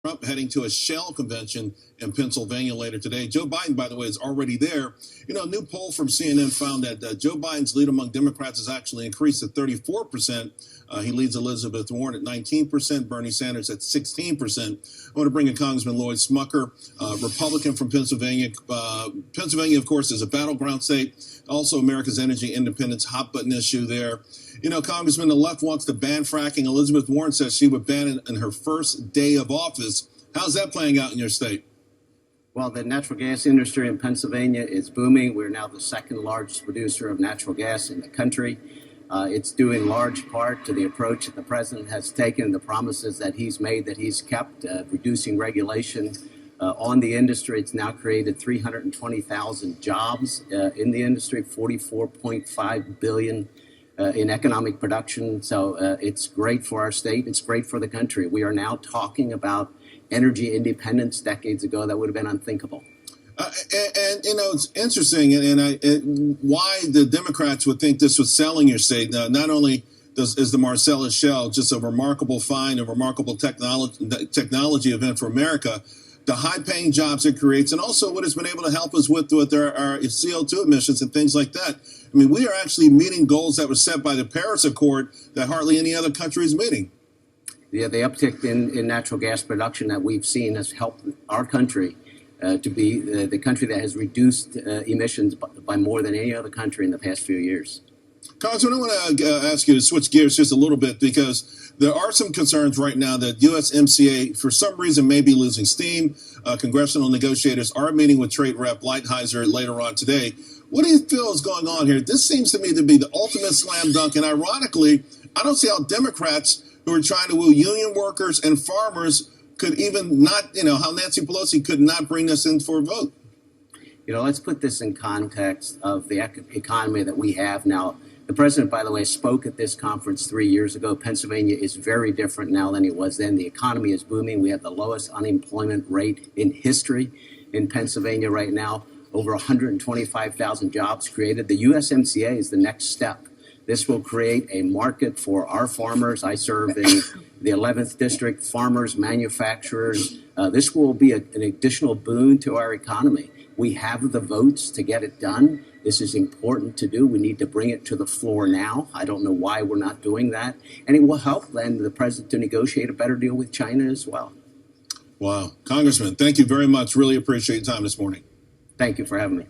Trump heading to a Shell convention in Pennsylvania later today. Joe Biden, by the way, is already there. You know, a new poll from CNN found that Joe Biden's lead among Democrats has actually increased to 34%. He leads Elizabeth Warren at 19%, Bernie Sanders at 16%. I want to bring in Congressman Lloyd Smucker, Republican from Pennsylvania. Pennsylvania, of course, is a battleground state. Also, America's energy independence, hot button issue there. You know, Congressman, the left wants to ban fracking. Elizabeth Warren says she would ban it in her first day of office. How's that playing out in your state? Well, the natural gas industry in Pennsylvania is booming. We're now the second largest producer of natural gas in the country. It's due in large part to the approach that the president has taken, the promises that he's made, that he's kept, reducing regulation on the industry. It's now created 320,000 jobs in the industry, 44.5 billion in economic production. So it's great for our state. It's great for the country. We are now talking about energy independence. Decades ago, that would have been unthinkable. And you know, it's interesting, why the Democrats would think this was selling your state. Not only is the Marcellus Shale just a remarkable find, a remarkable technology event for America, the high-paying jobs it creates, and also what it's been able to help us with our CO2 emissions and things like that. I mean, we are actually meeting goals that were set by the Paris Accord that hardly any other country is meeting. Yeah, the uptick in natural gas production that we've seen has helped our country to be the country that has reduced emissions by more than any other country in the past few years. Congressman, I want to ask you to switch gears just a little bit, because there are some concerns right now that USMCA, for some reason, may be losing steam. Congressional negotiators are meeting with Trade Rep Lighthizer later on today. What do you feel is going on here? This seems to me to be the ultimate slam dunk, and ironically, I don't see how Democrats who are trying to woo union workers and farmers could even not, how Nancy Pelosi could not bring this in for a vote. You know, let's put this in context of the economy that we have now. The president, by the way, spoke at this conference 3 years ago. Pennsylvania is very different now than it was then. The economy is booming. We have the lowest unemployment rate in history in Pennsylvania right now. Over 125,000 jobs created. The USMCA is the next step. This will create a market for our farmers. I serve in the 11th District, farmers, manufacturers. This will be an additional boon to our economy. We have the votes to get it done. This is important to do. We need to bring it to the floor now. I don't know why we're not doing that. And it will help then the president to negotiate a better deal with China as well. Wow. Congressman, thank you very much. Really appreciate your time this morning. Thank you for having me.